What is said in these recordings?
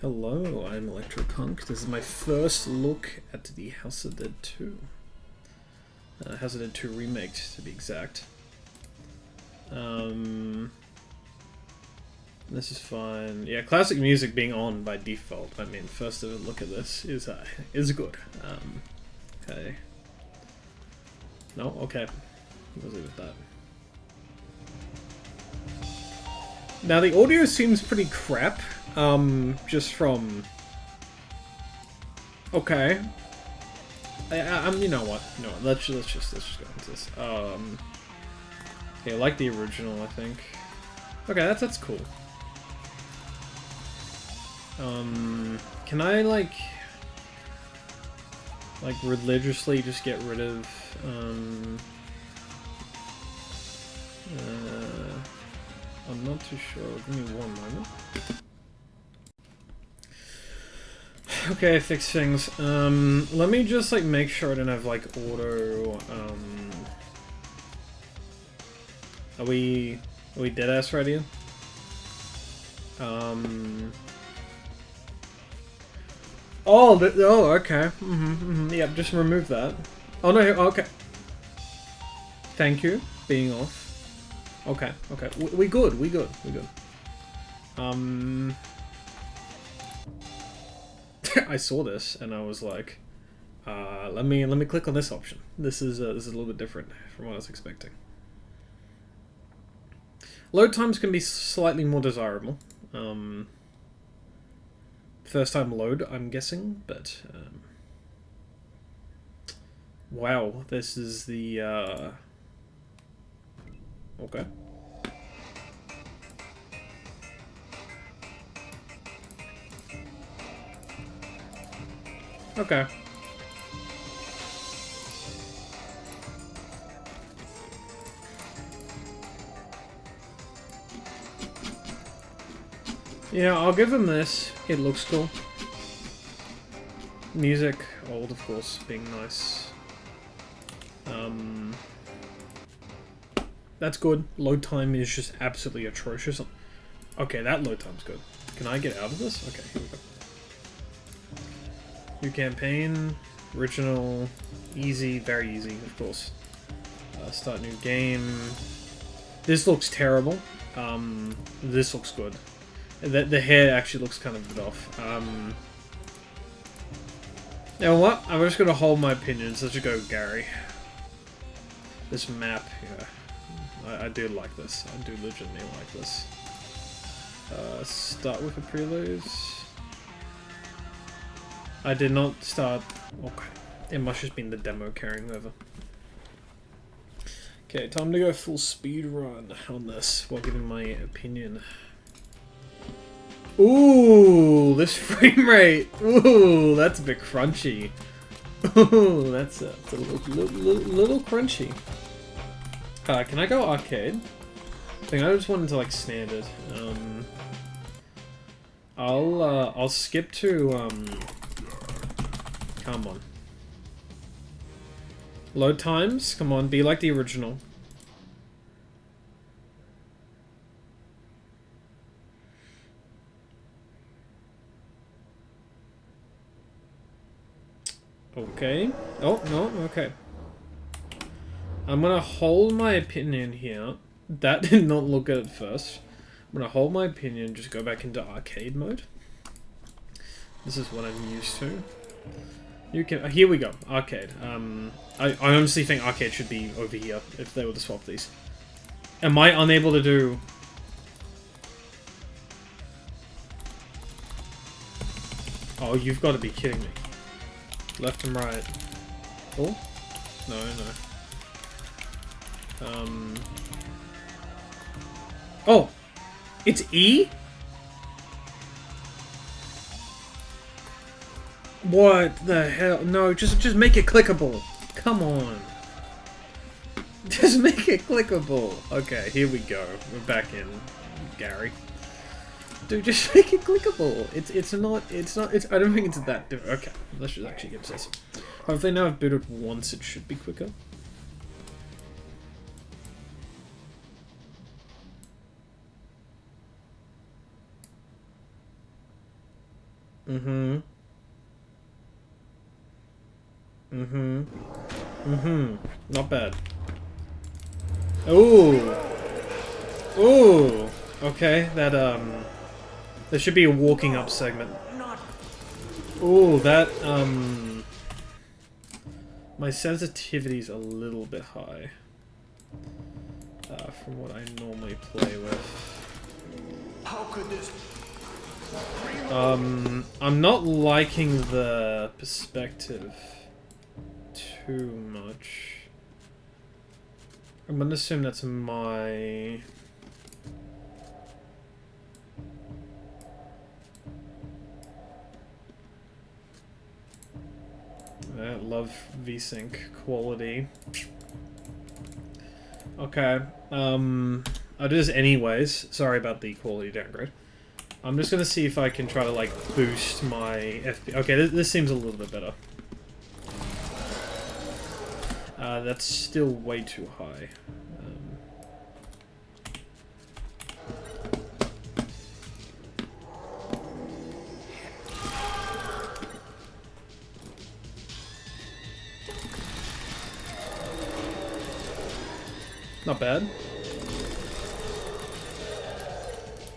Hello, I'm ElectroPunk. This is my first look at the House of Dead 2. House of Dead 2 Remake, to be exact. This is fine. Yeah, classic music being on by default. I mean, first look at this is good. Okay. No? Okay. We'll leave it at that. Now, the audio seems pretty crap. Just from... Okay. You know what? You know what? Let's just go into this. Okay, like the original, I think. Okay, that's cool. Can I like religiously just get rid of I'm not too sure. Give me one moment. Okay, fix things. Let me just like make sure I don't have like auto. Are we dead ass ready? Oh, okay. Yep, just remove that. Oh no, okay. Thank you, being off. Okay. We good. I saw this and I was like, let me click on this option. This is a little bit different from what I was expecting. Load times can be slightly more desirable. First time load, I'm guessing, but wow, this is the okay. Okay. Yeah, I'll give him this. It looks cool. Music, old of course, being nice. That's good. Load time is just absolutely atrocious. Okay, that load time's good. Can I get out of this? Okay, here we go. New campaign, original, easy, very easy, of course. Start new game. This looks terrible. This looks good. The hair actually looks kind of a bit off. You know what? I'm just gonna hold my opinions. Let's just go Gary. This map, yeah. I do like this. I do legitimately like this. Start with a prelude. I did not start... Okay. It must have been the demo carrying over. Okay, time to go full speed run on this while giving my opinion. Ooh, this frame rate. Ooh, that's a bit crunchy. Ooh, that's a little crunchy. Can I go arcade? I think I just wanted to like standard. I'll skip to come on. Load times, come on, be like the original. Okay. Oh, no, okay. I'm gonna hold my opinion here. That did not look good at first. I'm gonna hold my opinion, just go back into arcade mode. This is what I'm used to. You can. Here we go. Arcade. I honestly think arcade should be over here if they were to swap these. Am I unable to do? Oh, you've got to be kidding me. Left and right. Oh? No. Oh! It's E? What the hell? No, just make it clickable. Come on. Just make it clickable. Okay, here we go. We're back in, Gary. Dude, just make it clickable. It's not, I don't think it's that different. Okay, let's just actually get this. Hopefully now I've booted once, it should be quicker. Mm-hmm. Mm-hmm. Mm-hmm. Not bad. Ooh. Ooh. Okay, that, there should be a walking up segment. Ooh, that, my sensitivity's a little bit high. From what I normally play with. How could this... I'm not liking the perspective too much. I'm gonna assume that's my... I love VSync quality. Okay, I'll do this anyways. Sorry about the quality downgrade. I'm just gonna see if I can try to, like, boost my FPS. Okay, this seems a little bit better. That's still way too high. Not bad.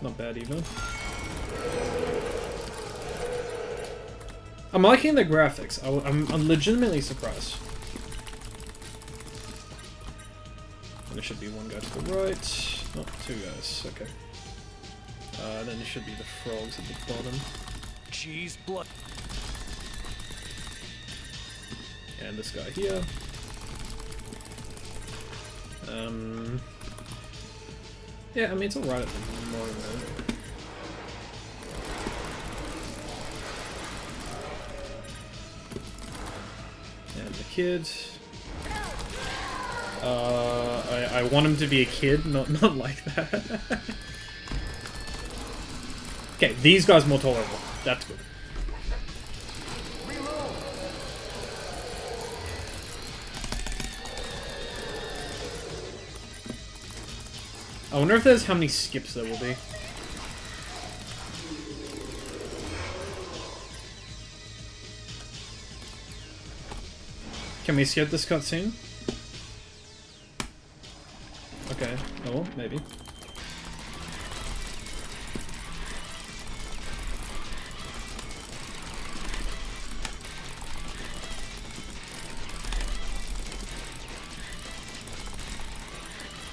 Not bad either. I'm liking the graphics. I'm legitimately surprised. And there should be one guy to the right. Not two guys. Okay. Then there should be the frogs at the bottom. Cheese blood. And this guy here. Yeah, I mean, it's alright at the moment. And the kid. I want him to be a kid, not like that. Okay, these guys more tolerable. That's good. I wonder if there's how many skips there will be. Can we skip this cutscene? Okay. Oh, maybe.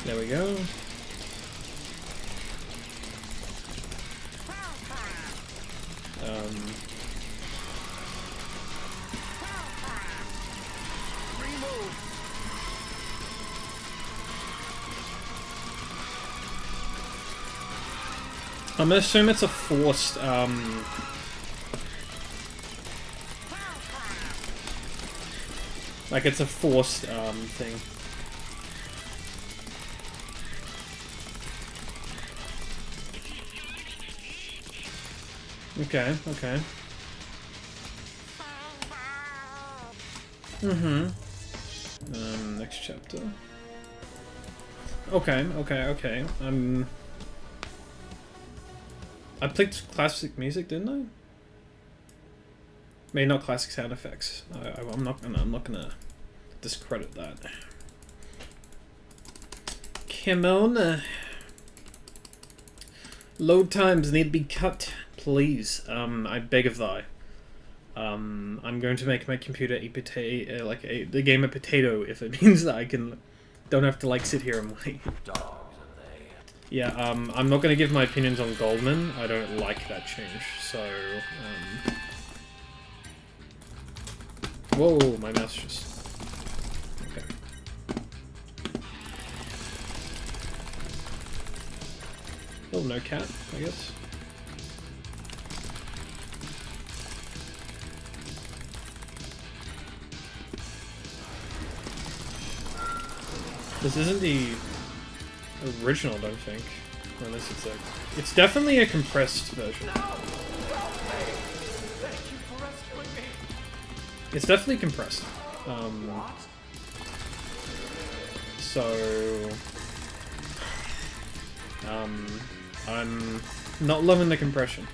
There we go. I'm gonna assume it's a forced, like it's a forced, thing. Okay, okay. Next chapter. Okay, okay, okay. I picked classic music, didn't I? Maybe not classic sound effects. I'm not gonna discredit that. Come on. Load times need to be cut, please. I beg of thee. I'm going to make my computer a potato, the game a potato, if it means that I don't have to like sit here and wait. Yeah, I'm not gonna give my opinions on Goldman. I don't like that change, so, Whoa, my mouse just... Okay. Oh, no cat, I guess. This isn't the original, I don't think. Unless it's like... It's definitely a compressed version. It's definitely compressed. So... I'm not loving the compression.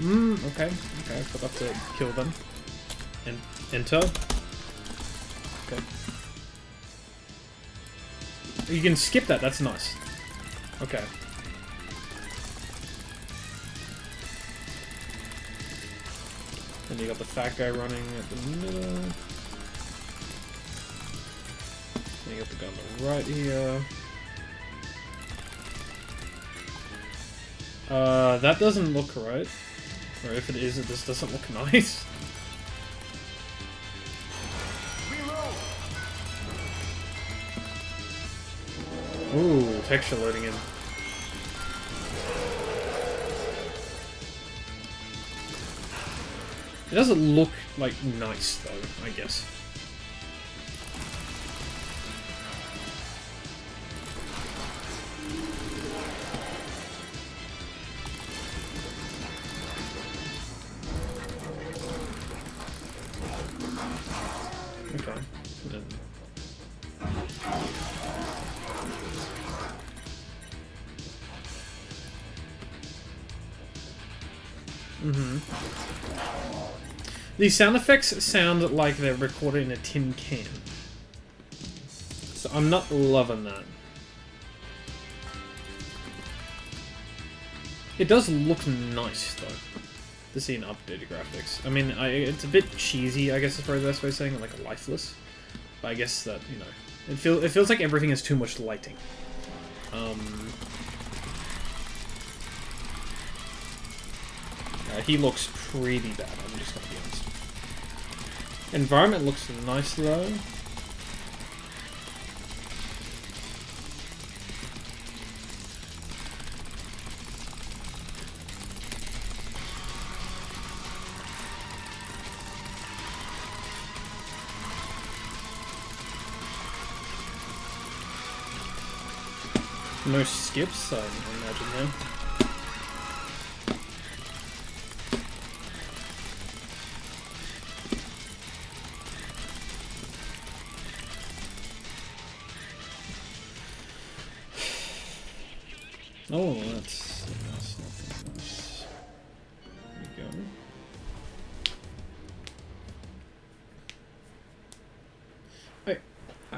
Okay. Okay, I forgot to kill them. And enter. Okay. You can skip that, that's nice. Okay. Then you got the fat guy running at the middle. Then you got the guy on the right here. That doesn't look right. Or if it is, it just doesn't look nice. Ooh, texture loading in. It doesn't look, like, nice, though, I guess. Okay. Then... These sound effects sound like they're recorded in a tin can. So I'm not loving that. It does look nice, though, to see an updated graphics. I mean, it's a bit cheesy, I guess is probably the best way of saying it, like lifeless. But I guess that, you know, it feels like everything has too much lighting. He looks pretty bad, I'm just gonna be honest. Environment looks nice though. No skips, I imagine now. Oh, that's nothing nice. There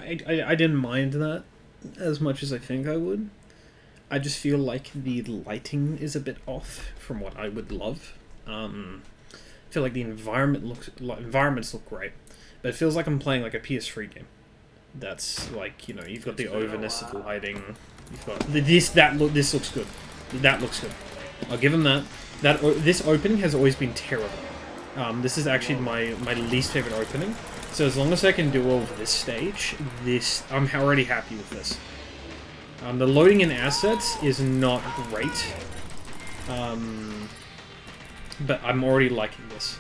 we go. I didn't mind that as much as I think I would. I just feel like the lighting is a bit off from what I would love. I feel like the environments look great, but it feels like I'm playing like a PS3 game. That's like, you know, you've got the overness of lighting. You've got this looks good. That looks good. I'll give him that. This opening has always been terrible. This is actually my least favorite opening. So as long as I can do all of this stage, I'm already happy with this. The loading in assets is not great, but I'm already liking this.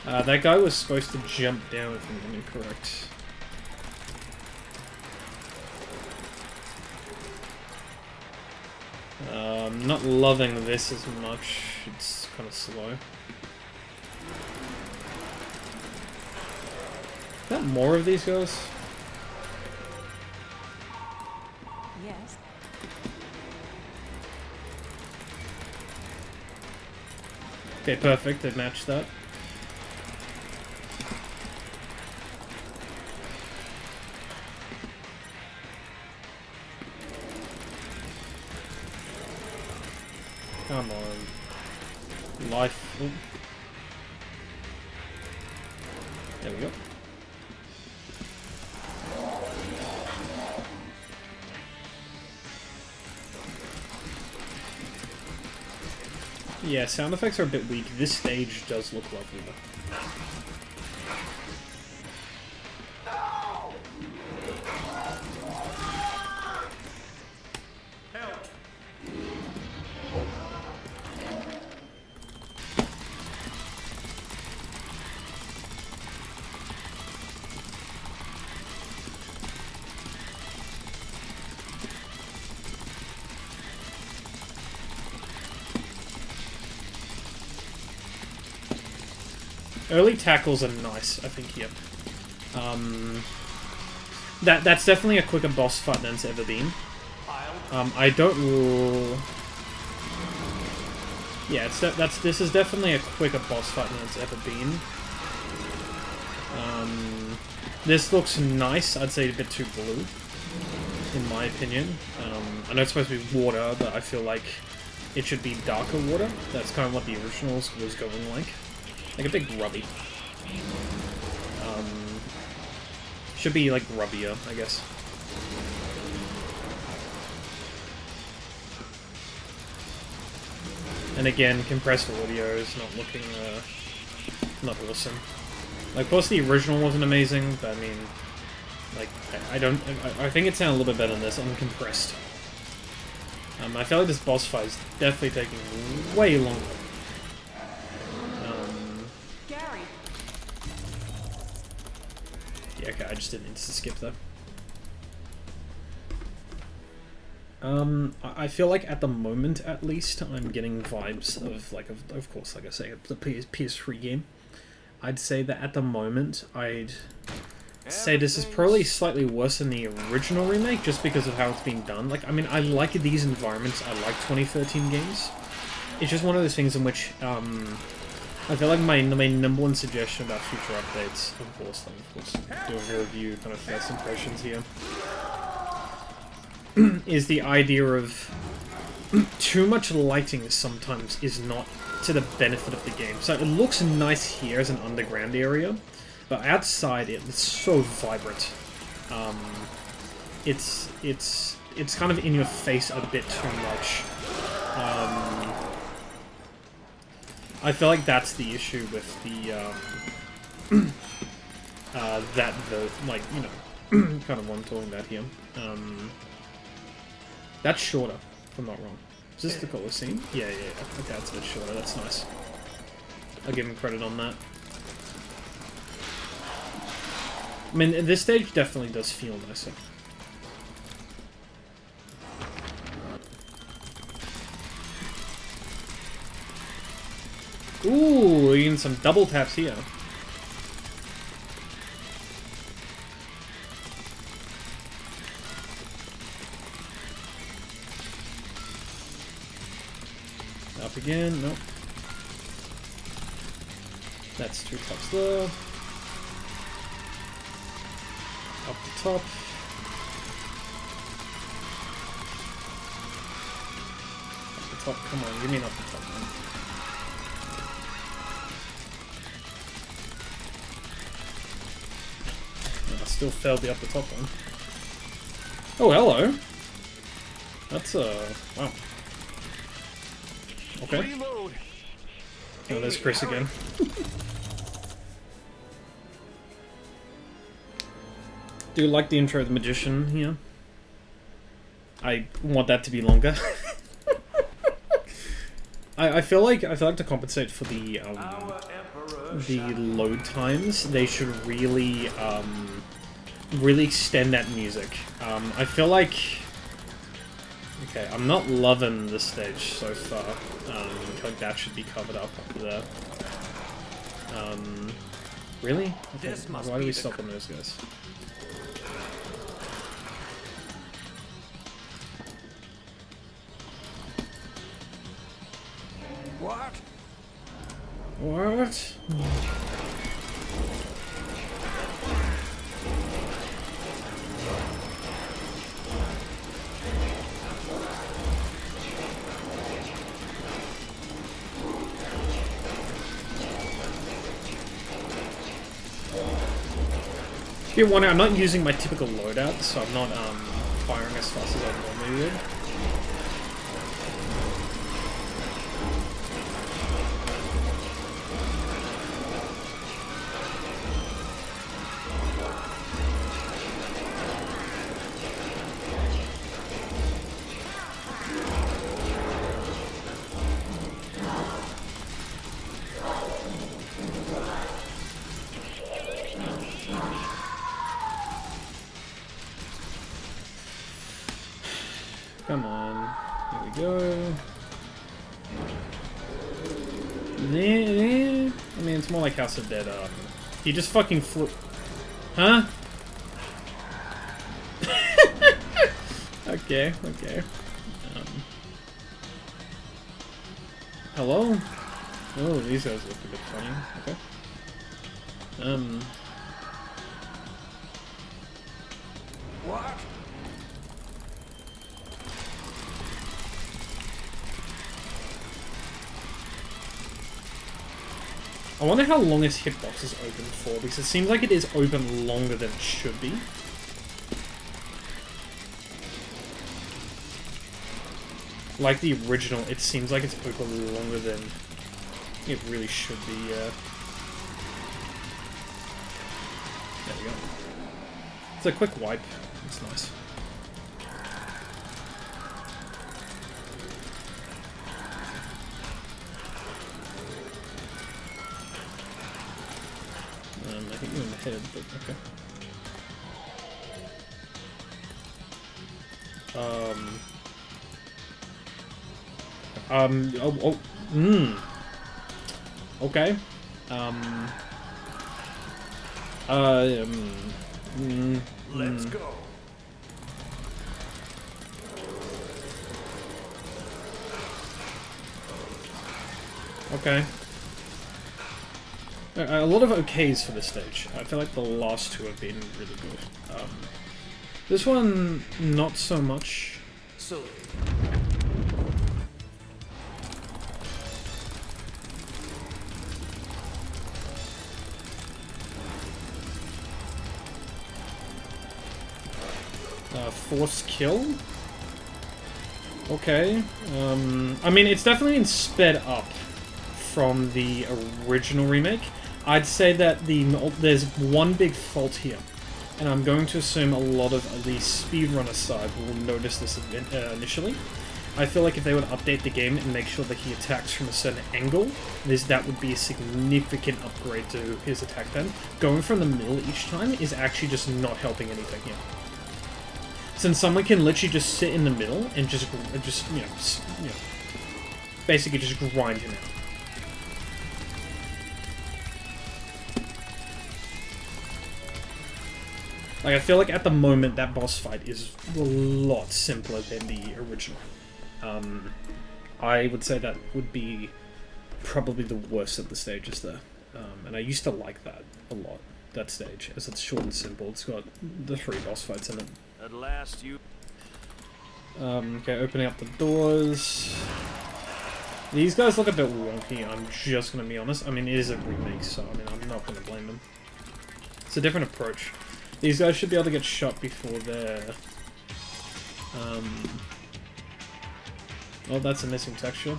That guy was supposed to jump down if I'm incorrect. I'm not loving this as much. It's kind of slow. Is that more of these guys? Yes. Okay, perfect. They've matched that. Come on. Life. Ooh. There we go. Yeah, sound effects are a bit weak. This stage does look lovely though. Early tackles are nice, I think, yep. That's definitely a quicker boss fight than it's ever been. I don't. Yeah, this is definitely a quicker boss fight than it's ever been. This looks nice. I'd say a bit too blue, in my opinion. I know it's supposed to be water, but I feel like it should be darker water. That's kind of what the original was going like a bit grubby. Should be like grubbier, I guess. And again, compressed audio is not looking, not awesome. Like, of course the original wasn't amazing, but I mean, like, I think it sounded a little bit better than this, uncompressed. I feel like this boss fight is definitely taking way longer. Gary. Yeah, okay, I just didn't insta-skip though. I feel like at the moment, at least, I'm getting vibes of, like, of course, like I say, the PS3 game. I'd say that at the moment, I'd say this is probably slightly worse than the original remake, just because of how it's been done. Like, I mean, I like these environments, I like 2013 games. It's just one of those things in which, I feel like my number one suggestion about future updates, of course, doing a review, kind of first impressions here, is the idea of too much lighting sometimes is not to the benefit of the game. So it looks nice here as an underground area, but outside it's so vibrant. It's kind of in your face a bit too much. I feel like that's the issue with the like, you know, kind of what I'm talking about here. That's shorter, if I'm not wrong. Is this the Colosseum? Yeah. Okay, that's a bit shorter. That's nice. I'll give him credit on that. I mean, this stage definitely does feel nicer. Ooh, we're getting some double taps here. Up again, nope. That's 2 taps there. Up the top. Up the top, come on, give me an up the top, man. I still failed the up the top one. Oh, hello! That's, wow. Okay. Reload. Oh, there's Chris again. Do you like the intro of the magician here? I want that to be longer. I feel like to compensate for the load times, they should really really extend that music. I feel like, okay, I'm not loving this stage so far. I feel like that should be covered up there. Really? Okay. Why do we stop on those guys? What? What? If you're wondering, I'm not using my typical loadout, so I'm not firing as fast as I normally would. Come on. Here we go. I mean, it's more like House of Dead. He just fucking flew. Huh? Okay. Okay, okay. Hello? Oh, these guys look a bit funny. Okay. What? I wonder how long this hitbox is open for, because it seems like it is open longer than it should be. Like the original, it seems like it's open longer than it really should be, yeah. There we go. It's a quick wipe. It's nice. I hit you in the head, but okay. Okay. Let's go. Okay. A lot of okays for this stage. I feel like the last two have been really good. This one, not so much. So, Force kill? Okay. I mean, it's definitely been sped up from the original remake. I'd say that there's one big fault here, and I'm going to assume a lot of the speedrunner side will notice this initially. I feel like if they would update the game and make sure that he attacks from a certain angle, that would be a significant upgrade to his attack then. Going from the middle each time is actually just not helping anything here. Since someone can literally just sit in the middle and just basically just grind him out. Like, I feel like at the moment that boss fight is a lot simpler than the original. I would say that would be probably the worst of the stages there. And I used to like that a lot, that stage, as it's short and simple. It's got the 3 boss fights in it. at last you... Okay, opening up the doors. These guys look a bit wonky, I'm just gonna be honest. I mean, it is a remake, so I mean, I'm not gonna blame them. It's a different approach. These guys should be able to get shot before they're... Oh, that's a missing texture.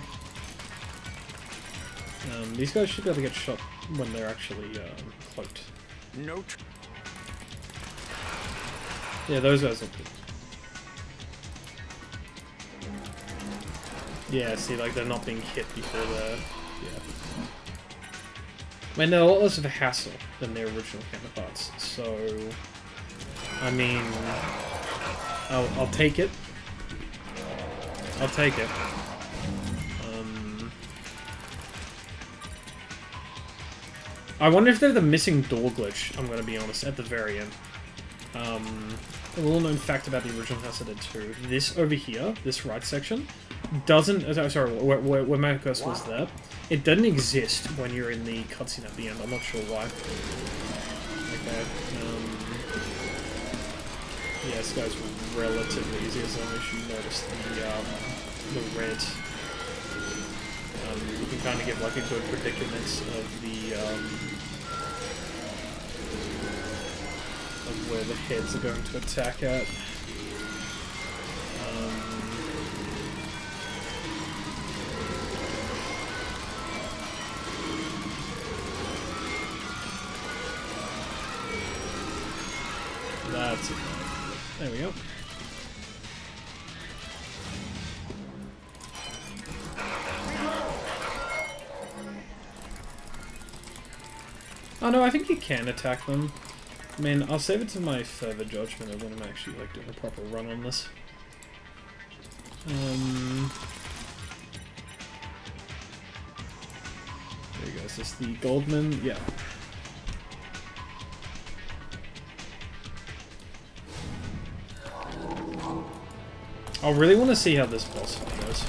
These guys should be able to get shot when they're actually cloaked. No. Yeah, those guys look good. Yeah, see, like, they're not being hit before they're... Yeah. I mean, they're a lot less of a hassle than their original counterparts, so... I mean... I'll take it. I'll take it. I wonder if they're the missing door glitch, I'm gonna be honest, at the very end. A little known fact about the original House of Dead 2. This over here, this right section, doesn't... sorry, where my cursor was there. It doesn't exist when you're in the cutscene at the end. I'm not sure why. Okay. Yeah, this guy's relatively easy as long as you notice the red. You can kind of get like a good predicament of the of where the heads are going to attack at. That's it. There we go. Oh no, I think you can attack them. I mean, I'll save it to my further judgment of when I'm actually like doing a proper run on this. There you go, is this the Goldman? Yeah. I really want to see how this boss fight goes.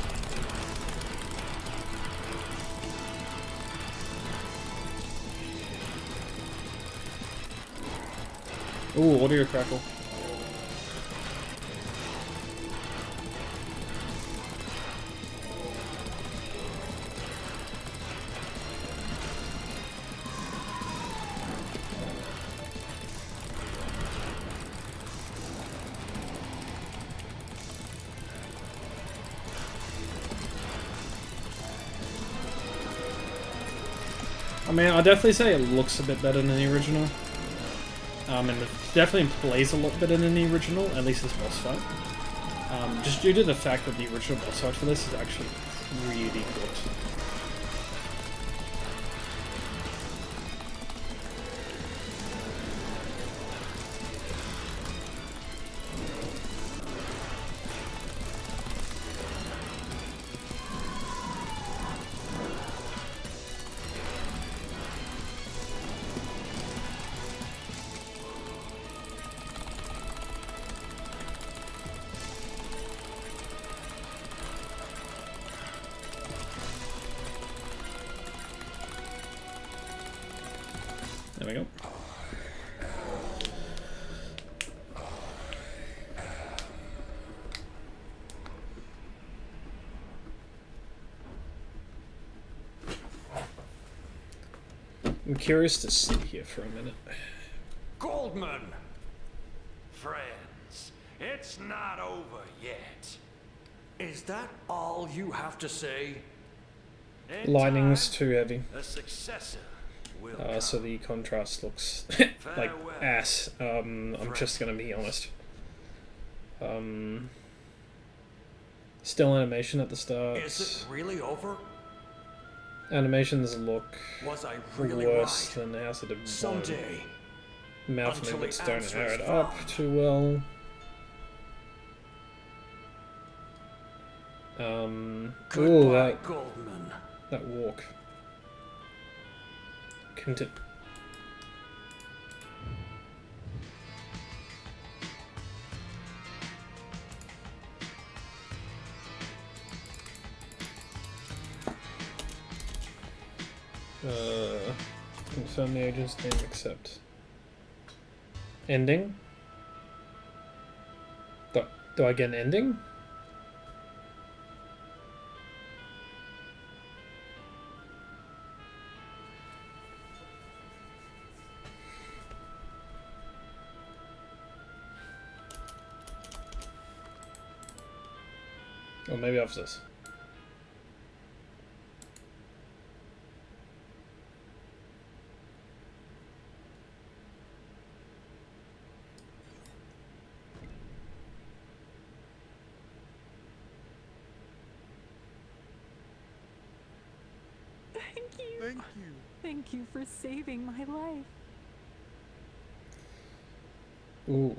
Ooh, audio crackle. I mean, I'd definitely say it looks a bit better than the original. And it definitely plays a lot better than the original, at least this boss fight. Just due to the fact that the original boss fight for this is actually really good. There we go. I'm curious to sit here for a minute. Goldman! Friends, it's not over yet. Is that all you have to say? In Lighting's time, too heavy. a successor will come. So the contrast looks like Farewell, ass. I'm just gonna be honest. Still animation at the start. Is it really over? Animations look Was I really worse right? than House of the Divine. Someday. Mouth Until movements the don't answer add is up found. too well. Ooh, Goodbye, Goldman. that walk. Conti- Confirm the agent's name, accept. Ending? Do I get an ending? Or maybe after this. Thank you. Thank you. Thank you for saving my life. Ooh.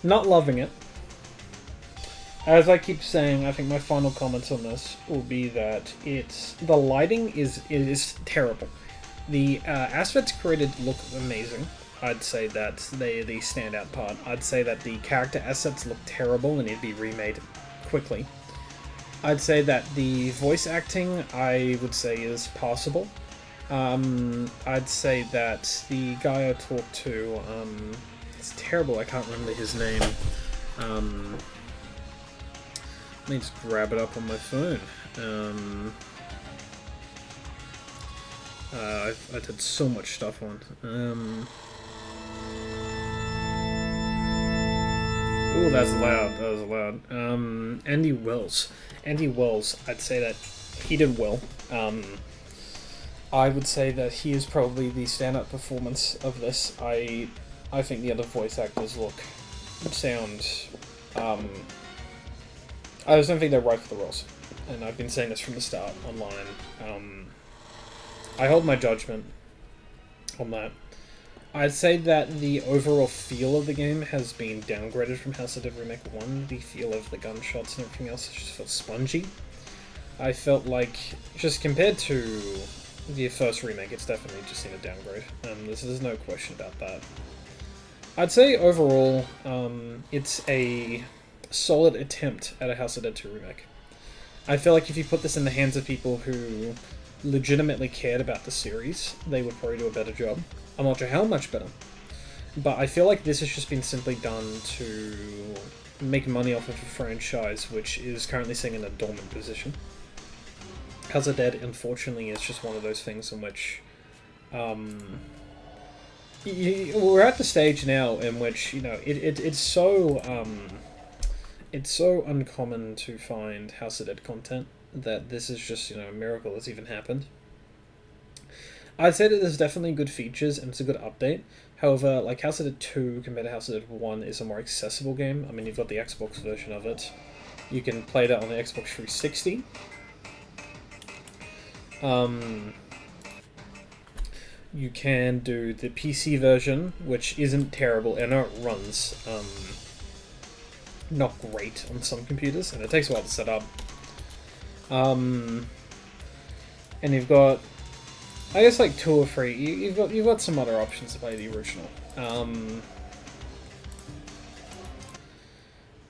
Not loving it. As I keep saying, I think my final comments on this will be that the lighting is terrible. The aspects created look amazing. I'd say that's the standout part. I'd say that the character assets look terrible and need to be remade quickly. I'd say that the voice acting, I would say, is passable. I'd say that the guy I talked to, it's terrible, I can't remember his name. Let me just grab it up on my phone. I did so much stuff on. Ooh, that's loud. That was loud. Andy Wells. Andy Wells, I'd say that he did well. I would say that he is probably the standout performance of this. I think the other voice actors sound. I just don't think they're right for the roles, and I've been saying this from the start online. I hold my judgment on that. I'd say that the overall feel of the game has been downgraded from House of Dead Remake 1. The feel of the gunshots and everything else just felt spongy. I felt like, just compared to the first remake, it's definitely just seen a downgrade. There's no question about that. I'd say overall, it's a solid attempt at a House of Dead 2 remake. I feel like if you put this in the hands of people who legitimately cared about the series, they would probably do a better job. I'm not sure how much better, but I feel like this has just been simply done to make money off of a franchise which is currently sitting in a dormant position. House of Dead, unfortunately, is just one of those things in which we're at the stage now in which, you know, it's so uncommon to find House of Dead content that this is just, you know, a miracle that's even happened. I'd say that there's definitely good features and it's a good update. However, like House of Dead 2 compared to House of Dead 1 is a more accessible game. I mean, you've got the Xbox version of it. You can play that on the Xbox 360. You can do the PC version, which isn't terrible. I know it runs not great on some computers, and it takes a while to set up. And you've got, I guess, like 2 or 3. You've got some other options to play the original.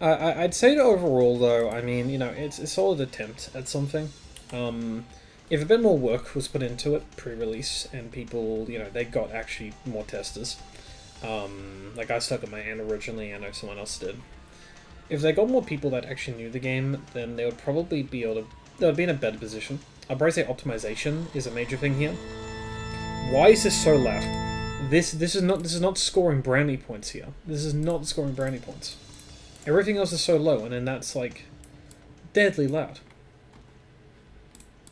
I'd say that overall, though, I mean, you know, it's a solid attempt at something. If a bit more work was put into it pre-release, and people, you know, they got actually more testers. Like I stuck at my hand originally, I know someone else did. If they got more people that actually knew the game, then they would probably be able to. They would be in a better position. I'd probably say optimization is a major thing here. Why is this so loud? This is not scoring brownie points here. This is not scoring brownie points. Everything else is so low, and then that's like deadly loud.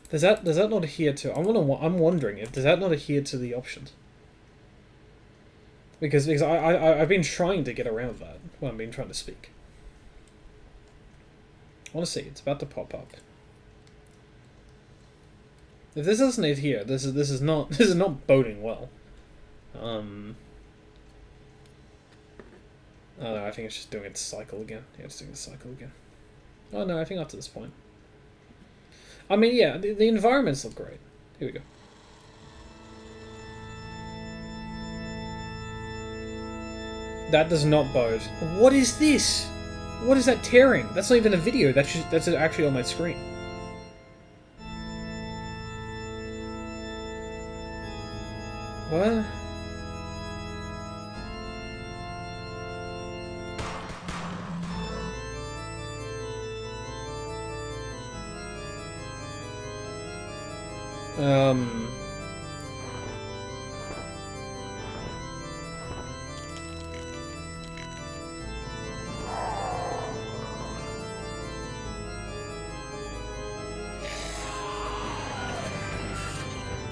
Does that not adhere to? I'm wondering if does that not adhere to the options? Because I've been trying to get around that when I've been trying to speak. I want to see. It's about to pop up. If this doesn't adhere, this is not boding well. I don't know, I think it's just doing its cycle again. Yeah, it's doing its cycle again. Oh no, I think up to this point. I mean, yeah, the environments look great. Here we go. That does not bode. What is this? What is that tearing? That's not even a video. That's actually on my screen. What?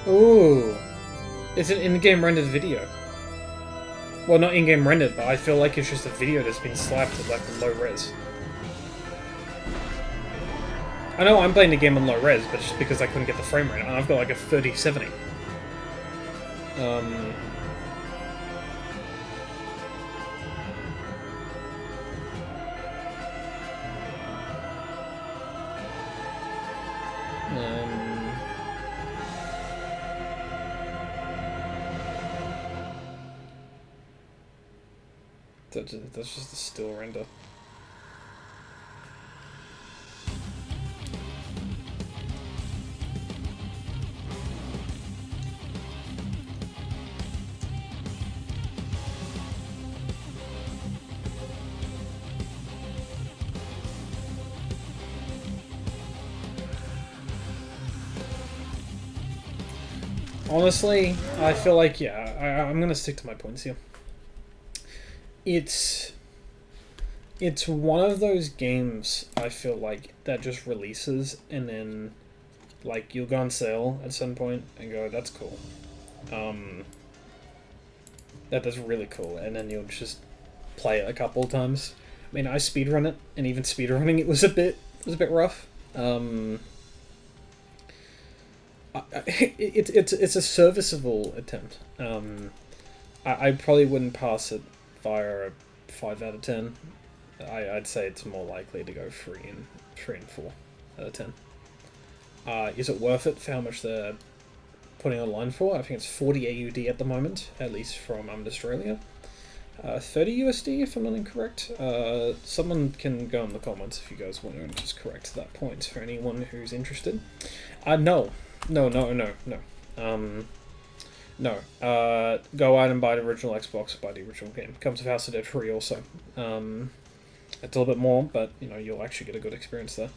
Ooh. It's an in-game rendered video. Well, not in-game rendered, but I feel like it's just a video that's been slapped at like low res. I know I'm playing the game on low res, but just because I couldn't get the frame rate, and I've got like a 3070. That's just a still render. Honestly, I feel like, yeah, I'm gonna stick to my points here. It's one of those games, I feel like, that just releases and then, like, you'll go on sale at some point and go, that's cool. That's really cool, and then you'll just play it a couple of times. I mean, I speedrun it, and even speedrunning it was a bit rough. It's a serviceable attempt. I probably wouldn't pass it via a 5 out of 10. I'd say it's more likely to go 3 and 4 out of 10. Is it worth it for how much they're putting online for? I think it's 40 AUD at the moment, at least from Australia. 30 USD if I'm not incorrect. Someone can go in the comments if you guys want to just correct that point for anyone who's interested. No. No. Go out and buy the original Xbox, buy the original game. Comes with House of Dead 3 also. It's a little bit more, but you'll actually get a good experience there.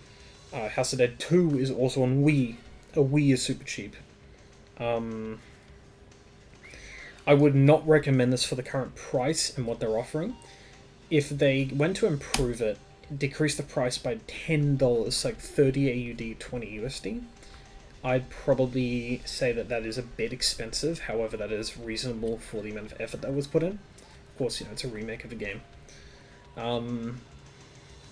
House of Dead 2 is also on Wii. A Wii is super cheap. I would not recommend this for the current price and what they're offering. If they went to improve it, decrease the price by $10, like 30 AUD, 20 USD, I'd probably say that is a bit expensive. However, that is reasonable for the amount of effort that was put in. Of course, it's a remake of a game.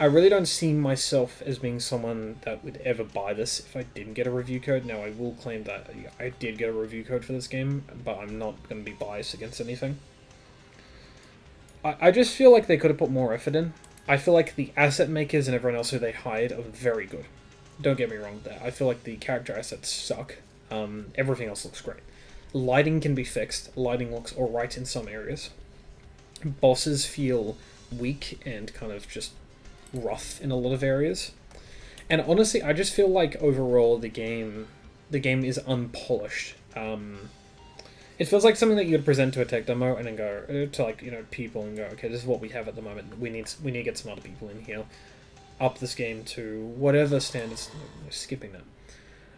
I really don't see myself as being someone that would ever buy this if I didn't get a review code. Now, I will claim that I did get a review code for this game, but I'm not going to be biased against anything. I just feel like they could have put more effort in. I feel like the asset makers and everyone else who they hired are very good. Don't get me wrong there. I feel like the character assets suck. Everything else looks great. Lighting can be fixed. Lighting looks alright in some areas. Bosses feel weak and kind of just rough in a lot of areas. And honestly, I just feel like overall the game is unpolished. It feels like something that you'd present to a tech demo and then go to people and go, okay, this is what we have at the moment. We need to get some other people in here. Up this game to whatever standards. Skipping that.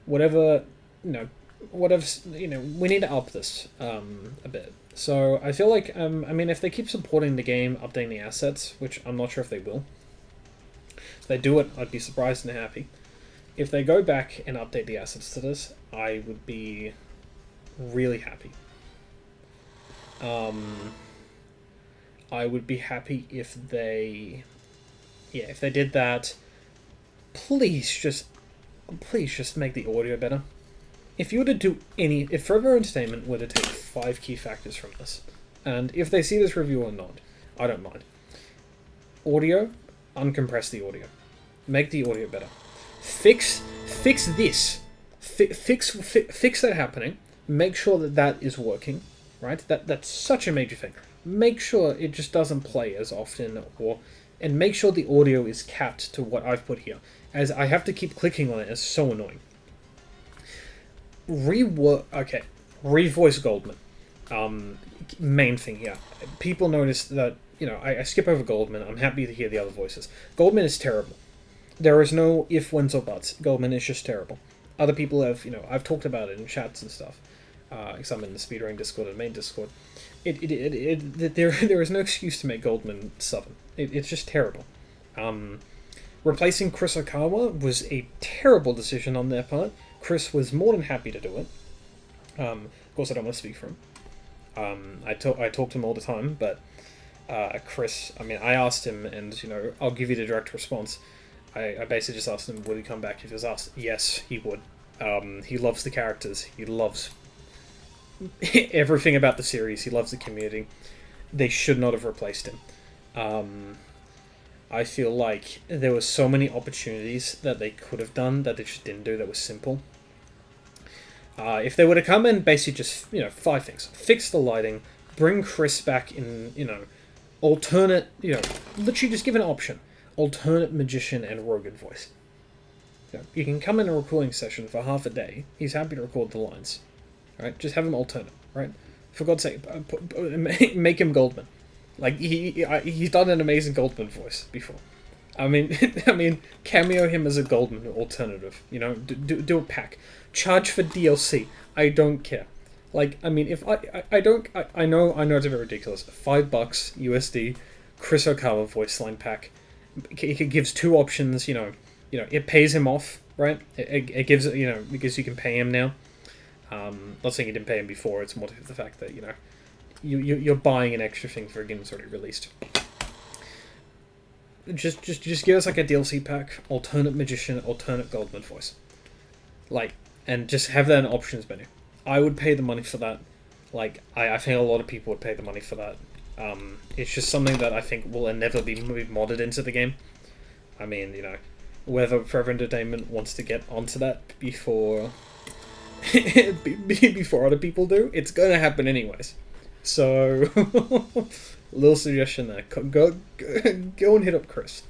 Whatever, we need to up this a bit. So I feel like, if they keep supporting the game, updating the assets, which I'm not sure if they will. If they do it, I'd be surprised and happy. If they go back and update the assets to this, I would be really happy. I would be happy if they did that. Please just make the audio better. If you were to do if Forever Entertainment were to take 5 key factors from this, and if they see this review or not, I don't mind. Audio, uncompress the audio. Make the audio better. Fix this. Fix that happening. Make sure that is working, right? That's such a major thing. Make sure it just doesn't play as often, and make sure the audio is capped to what I've put here, as I have to keep clicking on it. It's so annoying. Revoice Goldman. Main thing here. People notice that, I skip over Goldman. I'm happy to hear the other voices. Goldman is terrible. There is no if, whens, or buts. Goldman is just terrible. Other people have, I've talked about it in chats and stuff. Because I'm in the speedrunning Discord and main Discord. There is no excuse to make Goldman Southern. It's just terrible. Replacing Chris Okawa was a terrible decision on their part. Chris was more than happy to do it. Of course, I don't want to speak for him. I talk to him all the time, but Chris, I asked him, and I'll give you the direct response. I basically just asked him, would he come back if he was asked? Yes, he would. He loves the characters. He loves everything about the series. He loves the community. They should not have replaced him. I feel like there were so many opportunities that they could have done that they just didn't do that was simple. If they were to come and basically just, 5 things. Fix the lighting, bring Chris back in, alternate, literally just give an option. Alternate magician and Rogan voice. You can come in a recording session for half a day. He's happy to record the lines. Right? Just have him alternate, right? For God's sake, make him Goldman. Like, he's done an amazing Goldman voice before. Cameo him as a Goldman alternative. Do a pack. Charge for DLC. I don't care. Like, if I know it's very ridiculous. $5 USD, Chris Okawa voice line pack. It gives 2 options. It pays him off, right? It gives because you can pay him now. Not saying you didn't pay him before. It's more to the fact that you're buying an extra thing for a game that's already released. Just give us like a DLC pack, alternate magician, alternate Goldman voice. Like, and just have that in options menu. I would pay the money for that. Like, I think a lot of people would pay the money for that. It's just something that I think will never be modded into the game. I mean, you know, whether Forever Entertainment wants to get onto that before before other people do, it's going to happen anyways. So, little suggestion there. Go and hit up Chris.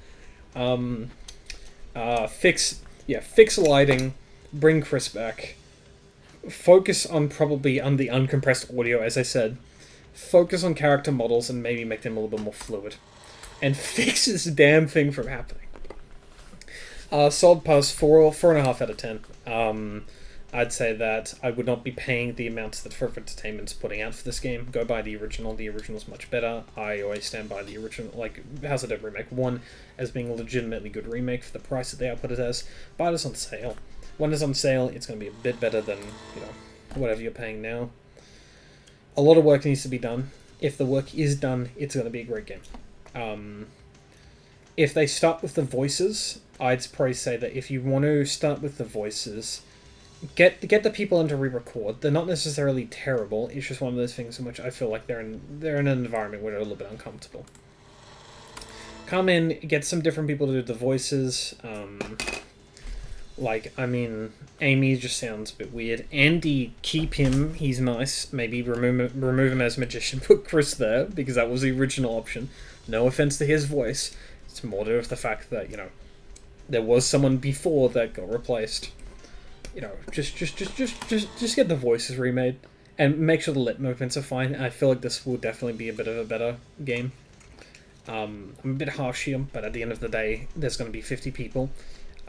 Fix lighting, bring Chris back. Focus on probably on the uncompressed audio, as I said. Focus on character models and maybe make them a little bit more fluid. And fix this damn thing from happening. Solid pass, 4.5 out of 10. I'd say that I would not be paying the amounts that Forever Entertainment's putting out for this game. Go buy the original. The original's much better. I always stand by the original, like House of Dead Remake 1 as being a legitimately good remake for the price that they output it as. Buy this on sale. When it's on sale, it's going to be a bit better than, you know, whatever you're paying now. A lot of work needs to be done. If the work is done, it's going to be a great game. If they start with the voices, I'd probably say that if you want to start with the voices, get the people in to re-record. They're not necessarily terrible. It's just one of those things in which I feel like they're in an environment where they're a little bit uncomfortable. Come in, get some different people to do the voices. Like, I mean, Amy just sounds a bit weird. Andy, keep him. He's nice. Maybe remove him as magician. Put Chris there, because that was the original option. No offense to his voice. It's more to do with the fact that, you know, there was someone before that got replaced. You know, just get the voices remade. And make sure the lip movements are fine. I feel like this will definitely be a bit of a better game. I'm a bit harsh here, but at the end of the day, there's going to be 50 people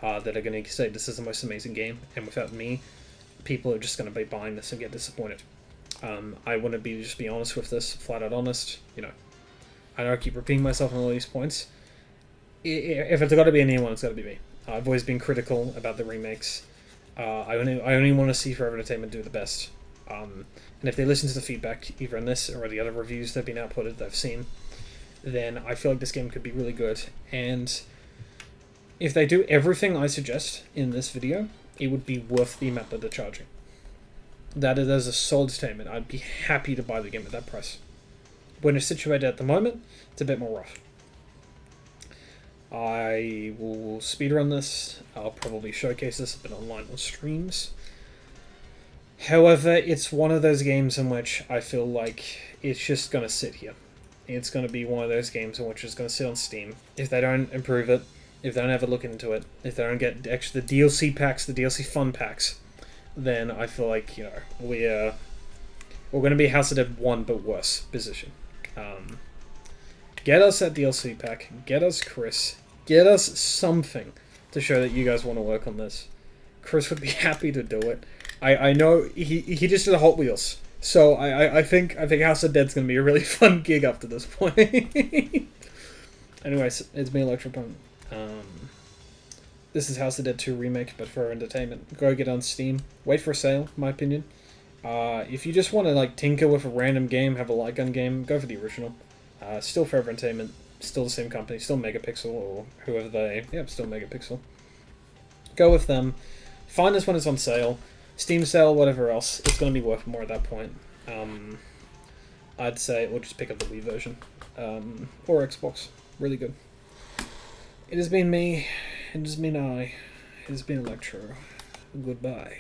that are going to say this is the most amazing game, and without me, people are just going to be buying this and get disappointed. I want to just be honest with this, flat out honest. You know, I know I keep repeating myself on all these points. If it's got to be anyone, it's got to be me. I've always been critical about the remakes. I only want to see Forever Entertainment do the best. And if they listen to the feedback, either in this or the other reviews that have been outputted that I've seen, then I feel like this game could be really good. And if they do everything I suggest in this video, it would be worth the amount that they're charging. That is a solid statement. I'd be happy to buy the game at that price. When it's situated at the moment, it's a bit more rough. I will speedrun this. I'll probably showcase this a bit online on streams. However, it's one of those games in which I feel like it's just going to sit here. It's going to be one of those games in which it's going to sit on Steam. If they don't improve it, if they don't ever look into it, if they don't get the DLC packs, the DLC fun packs, then I feel like, you know, we're going to be House of Dead 1 but worse position. Get us that DLC pack, get us Chris, get us something to show that you guys want to work on this. Chris would be happy to do it. I know he just did a Hot Wheels, so I think House of Dead's going to be a really fun gig after this point. Anyways, it's me, Electropunk. This is House of Dead 2 Remake, but for entertainment. Go get it on Steam. Wait for a sale, in my opinion. If you just want to like tinker with a random game, have a light gun game, go for the original. Still Forever Entertainment, still the same company, still Megapixel, or whoever they... Yep, still Megapixel. Go with them. Find this when it's on sale. Steam sale, whatever else. It's going to be worth more at that point. I'd say, or just pick up the Wii version. Or Xbox. Really good. It has been me. It has been I. It has been Electro. Goodbye.